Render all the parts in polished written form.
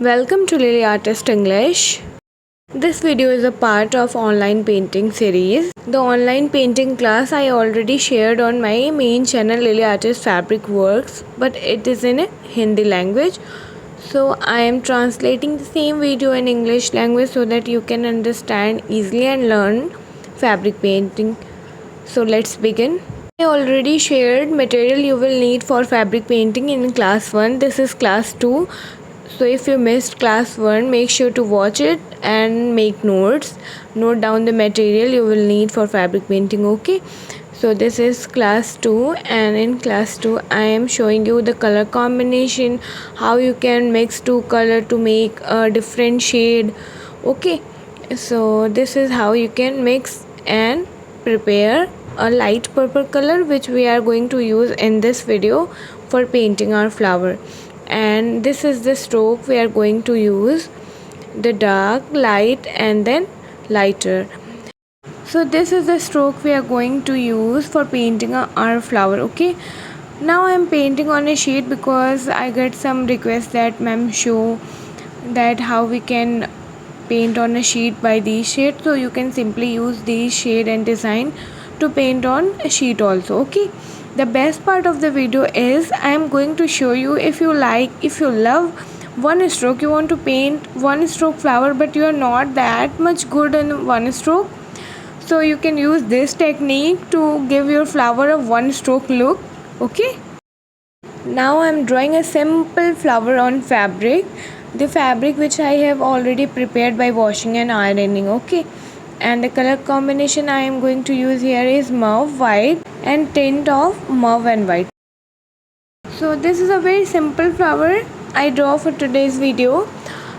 Welcome to Lily Artist English. This video is a part of online painting series. The online painting class I already shared on my main channel Lily Artist Fabric Works, but it is in a Hindi language. So I am translating the same video in English language so that you can understand easily and learn fabric painting. So let's begin. I already shared material you will need for fabric painting in class 1. This is class 2. So if you missed class 1, make sure to watch it and make notes. Note down the material you will need for fabric painting, okay? So this is class 2, and in class 2 I am showing you the color combination, how you can mix two color to make a different shade, okay? So this is how you can mix and prepare a light purple color which we are going to use in this video for painting our flower. And this is the stroke we are going to use, the dark, light and then lighter. So this is the stroke we are going to use for painting our flower, okay? Now I am painting on a sheet because I get some requests that ma'am show that how we can paint on a sheet by these shades. So you can simply use these shade and design to paint on a sheet also, okay? The best part of the video is I am going to show you, if you love one stroke, you want to paint one stroke flower but you are not that much good in one stroke, so you can use this technique to give your flower a one stroke look, okay? Now I am drawing a simple flower on fabric, the fabric which I have already prepared by washing and ironing, okay? And the color combination I am going to use here is mauve white and tint of mauve and white. So this is a very simple flower I draw for today's video.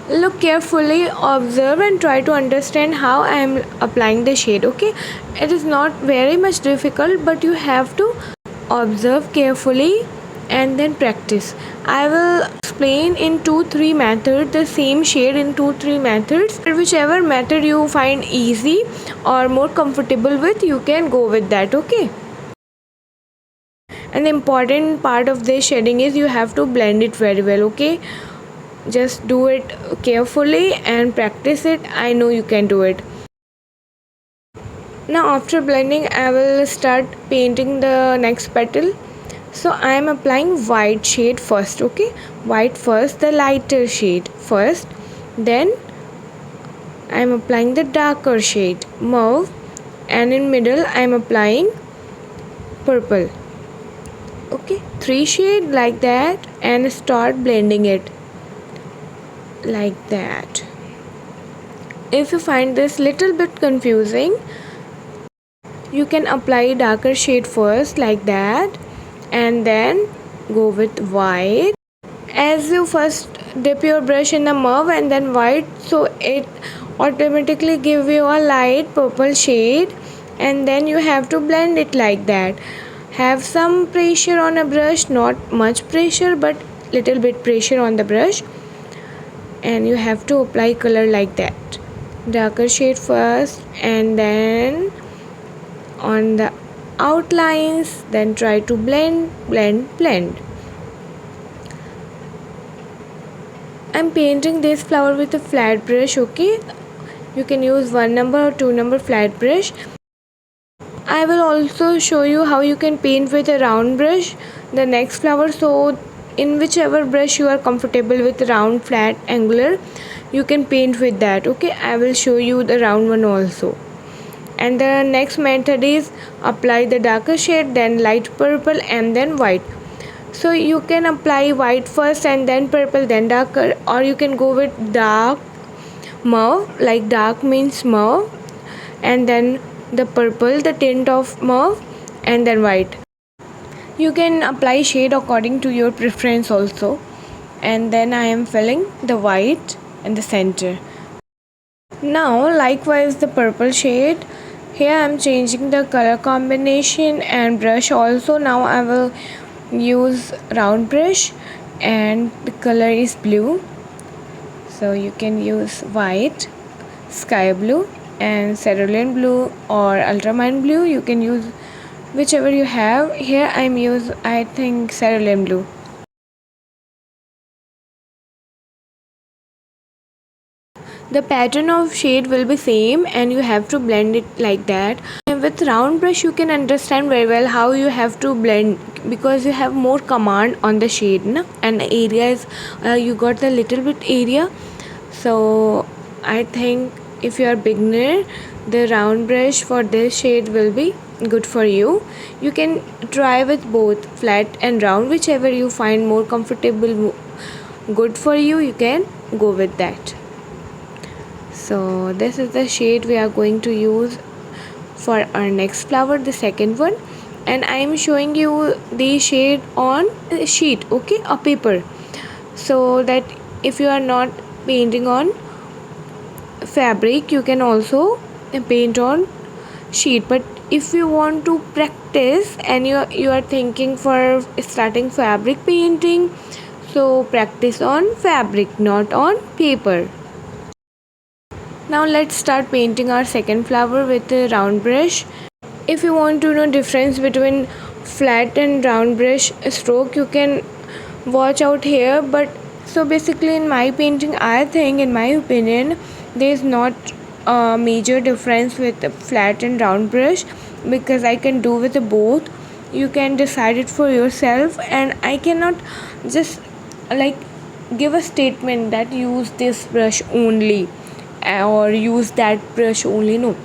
Look carefully, observe and try to understand how I am applying the shade, okay? It is not very much difficult, but you have to observe carefully and then practice. I will explain in 2-3 methods the same shade in 2-3 methods. Whichever method you find easy or more comfortable with, you can go with that, okay? And the important part of this shading is you have to blend it very well, okay? Just do it carefully and practice it. I know you can do it. Now after blending I will start painting the next petal. So I am applying white shade first, okay? White first, the lighter shade first, then I am applying the darker shade mauve, and in middle I am applying purple, okay? 3 shade like that, and start blending it like that. If you find this little bit confusing, you can apply darker shade first like that and then go with white. As you first dip your brush in the mauve and then white, so it automatically give you a light purple shade, and then you have to blend it like that. Have some pressure on a brush, not much pressure but little bit pressure on the brush, and you have to apply color like that. Darker shade first and then on the outlines, then try to blend. I'm painting this flower with a flat brush, okay? You can use 1 number or 2 number flat brush. I will also show you how you can paint with a round brush the next flower. So in whichever brush you are comfortable with, round, flat, angular, you can paint with that, okay? I will show you the round one also. And the next method is apply the darker shade, then light purple and then white. So you can apply white first and then purple, then darker, or you can go with dark mauve, like dark means mauve, and then the purple, the tint of mauve, and then white. You can apply shade according to your preference also. And then I am filling the white in the center. Now likewise the purple shade. Here I am changing the color combination and brush also. Now I will use round brush and the color is blue. So you can use white, sky blue and cerulean blue or ultramarine blue. You can use whichever you have. Here I am I think cerulean blue. The pattern of shade will be same and you have to blend it like that. And with round brush you can understand very well how you have to blend, because you have more command on the shade, na? And area is you got the little bit area. So I think if you are beginner, the round brush for this shade will be good for you. You can try with both flat and round, whichever you find more comfortable, good for you, you can go with that. So this is the shade we are going to use for our next flower, the second one, and I am showing you the shade on a sheet, okay, a paper, so that if you are not painting on fabric you can also paint on sheet. But if you want to practice and you are thinking for starting fabric painting, so practice on fabric, not on paper. Now let's start painting our second flower with a round brush. If you want to know difference between flat and round brush stroke, you can watch out here. But so basically in my painting, I think in my opinion there is not a major difference with flat and round brush, because I can do with both. You can decide it for yourself, and I cannot just like give a statement that use this brush only or use that brush only. No,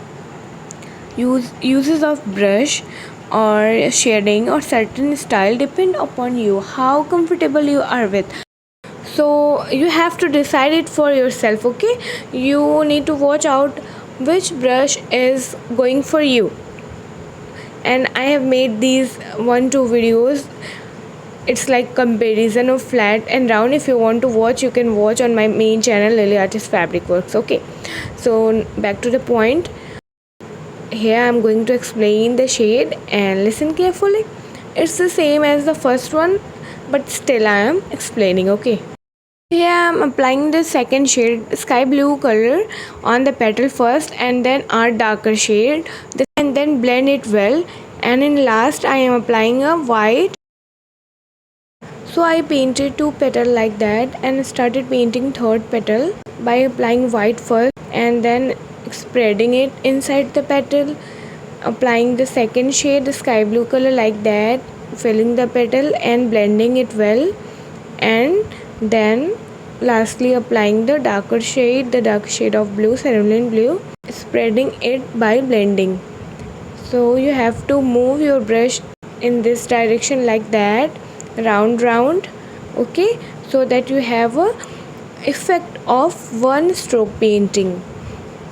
uses of brush or shading or certain style depend upon you, how comfortable you are with. So you have to decide it for yourself, okay? You need to watch out which brush is going for you. And I have made these 1-2 videos. It's like comparison of flat and round. If you want to watch, you can watch on my main channel, Lily Artist Fabric Works. Okay, so back to the point. Here I'm going to explain the shade and listen carefully. It's the same as the first one, but still I am explaining, okay? Here I'm applying the second shade, sky blue color, on the petal first, and then our darker shade, and then blend it well. And in last I am applying a white. So I painted 2 petals like that and started painting third petal by applying white first and then spreading it inside the petal, applying the second shade, the sky blue color, like that, filling the petal and blending it well, and then lastly applying the darker shade, the dark shade of blue, cerulean blue, spreading it by blending. So you have to move your brush in this direction like that, round, okay, so that you have a effect of one stroke painting.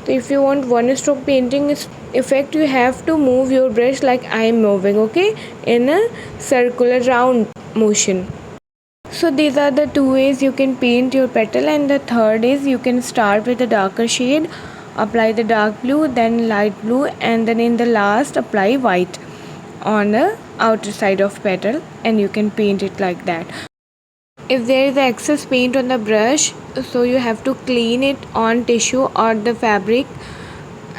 So if you want one stroke painting effect, you have to move your brush like I am moving, okay, in a circular round motion. So these are the 2 ways you can paint your petal, and the third is you can start with a darker shade, apply the dark blue, then light blue, and then in the last apply white on the outer side of petal, and you can paint it like that. If there is excess paint on the brush, so you have to clean it on tissue or the fabric.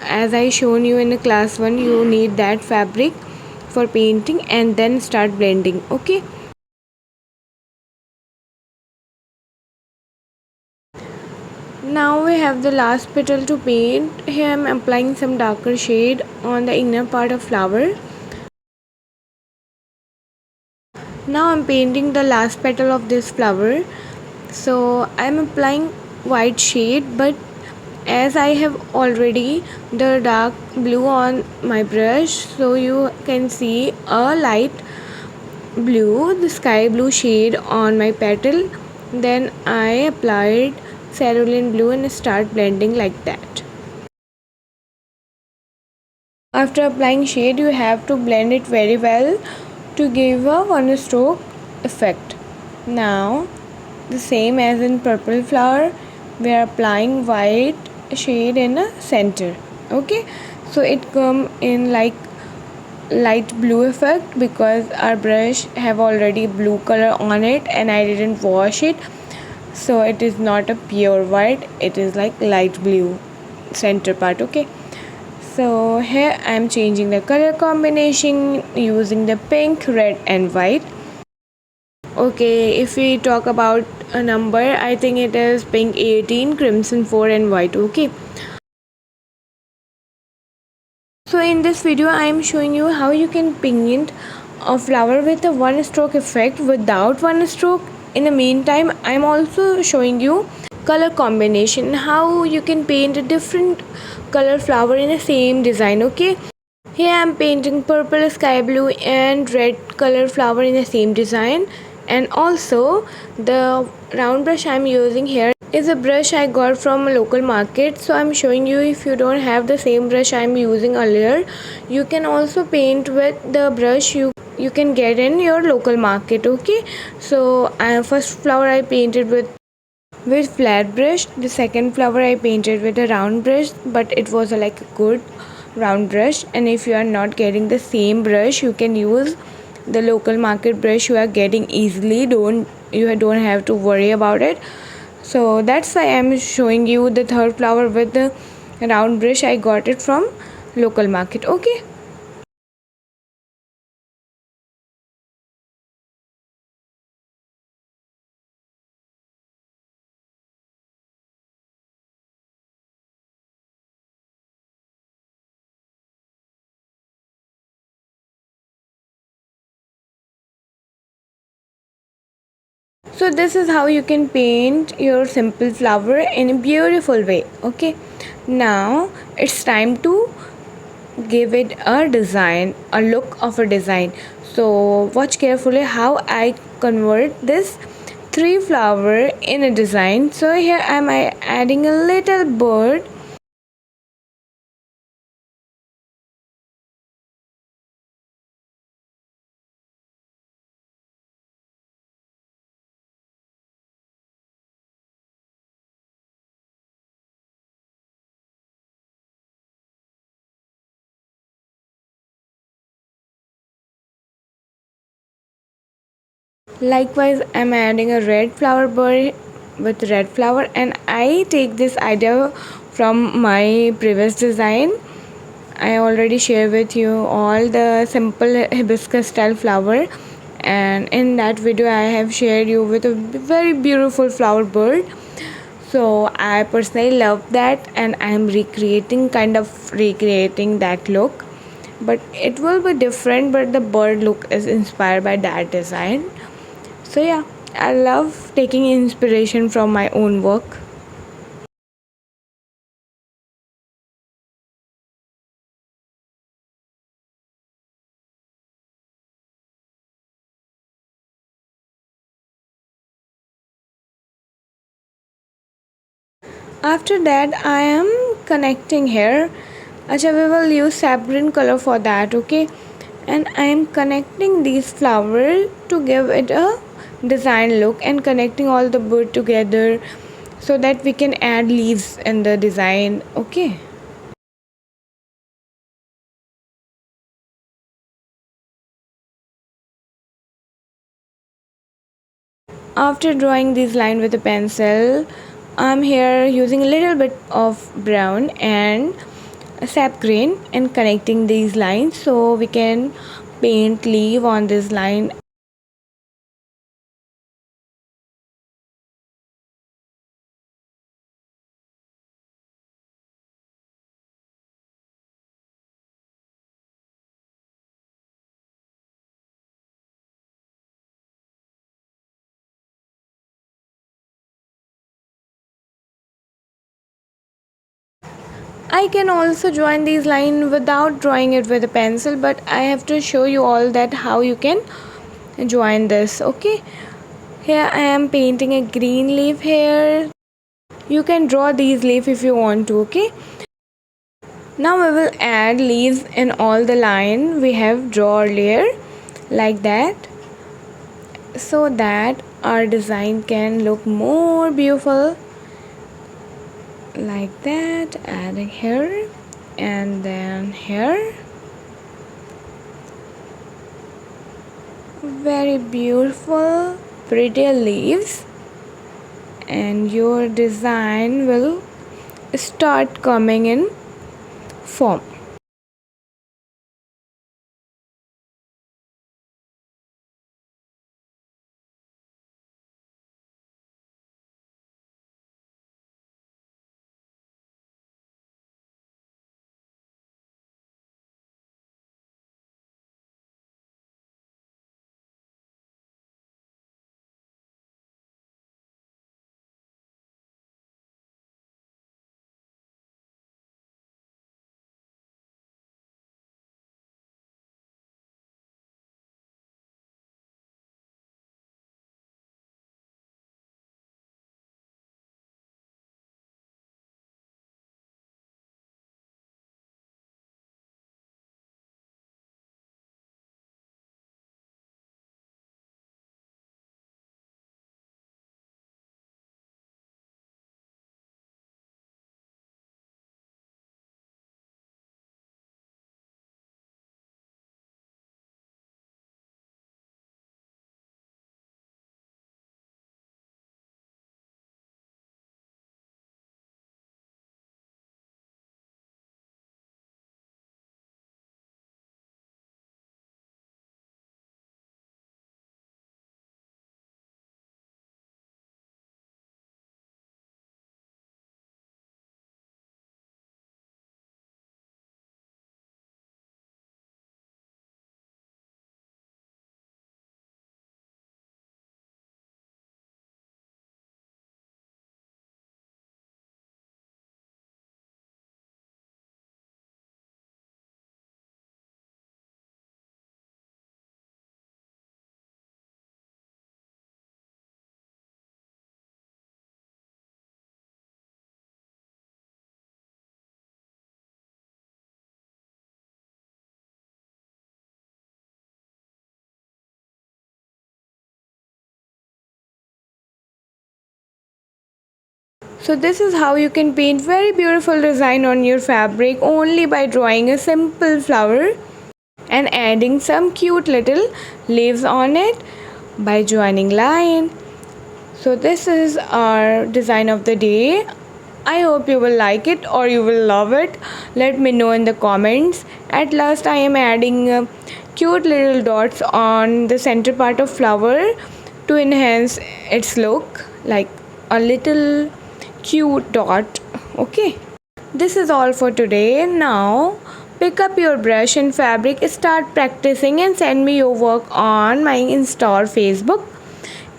As I shown you in the class 1, you need that fabric for painting and then start blending, okay? Now we have the last petal to paint. Here I am applying some darker shade on the inner part of flower. Now I am painting the last petal of this flower. So I am applying white shade, but as I have already the dark blue on my brush, so you can see a light blue, the sky blue shade on my petal. Then I applied cerulean blue and start blending like that. After applying shade, you have to blend it very well to give a one stroke effect. Now the same as in purple flower, we are applying white shade in a center, okay? So it come in like light blue effect because our brush have already blue color on it and I didn't wash it, so it is not a pure white, it is like light blue center part, okay? So here I am changing the color combination using the pink, red and white. Okay, if we talk about a number. I think it is pink 18, crimson 4 and white. Okay, so in this video I am showing you how you can paint a flower with a one stroke effect without one stroke. In the meantime, I am also showing you color combination, how you can paint a different color flower in the same design. Okay, here I am painting purple, sky blue and red color flower in the same design. And also the round brush I am using here is a brush I got from a local market. So I'm showing you, if you don't have the same brush I'm using earlier, you can also paint with the brush you can get in your local market. Okay, so first flower I painted with flat brush. The second flower I painted with a round brush, but it was like a good round brush. And if you are not getting the same brush, you can use the local market brush you are getting easily. You don't have to worry about it. So that's why I'm showing you the third flower with the round brush. I got it from local market. Okay, so this is how you can paint your simple flower in a beautiful way. Okay, now it's time to give it a design, a look of a design. So watch carefully how I convert this three flower in a design. So here am I adding a little bird. Likewise, I'm adding a red flower bird with red flower, and I take this idea from my previous design. I already share with you all the simple hibiscus style flower, and in that video I have shared you with a very beautiful flower bird. So I personally love that, and I am recreating that look, but it will be different, but the bird look is inspired by that design. So yeah, I love taking inspiration from my own work. After that, I am connecting here. Acha, we will use sap green color for that. Okay, and I am connecting these flowers to give it a design look, and connecting all the bird together so that we can add leaves in the design. Okay, after drawing this line with a pencil, I'm here using a little bit of brown and a sap green and connecting these lines so we can paint leaf on this line. I can also join these lines without drawing it with a pencil, but I have to show you all that how you can join this. Okay, here I am painting a green leaf here. You can draw these leaf if you want to. Okay, now we will add leaves in all the line we have drawn earlier, like that, so that our design can look more beautiful, like that. Adding here and then here. Very beautiful pretty leaves, and your design will start coming in form. So this is how you can paint very beautiful design on your fabric only by drawing a simple flower and adding some cute little leaves on it by joining line. So this is our design of the day. I hope you will like it or you will love it. Let me know in the comments. At last I am adding cute little dots on the center part of flower to enhance its look, like a little cute dot. Okay, this is all for today. Now pick up your brush and fabric, start practicing and send me your work on my Insta or Facebook.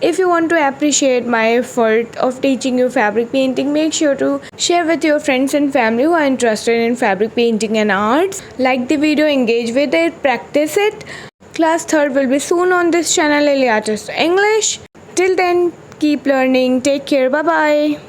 If you want to appreciate my effort of teaching you fabric painting, make sure to share with your friends and family who are interested in fabric painting and arts. Like the video, engage with it, practice it. Class 3rd will be soon on this channel, Lily Artist English. Till then, keep learning. Take care. Bye bye.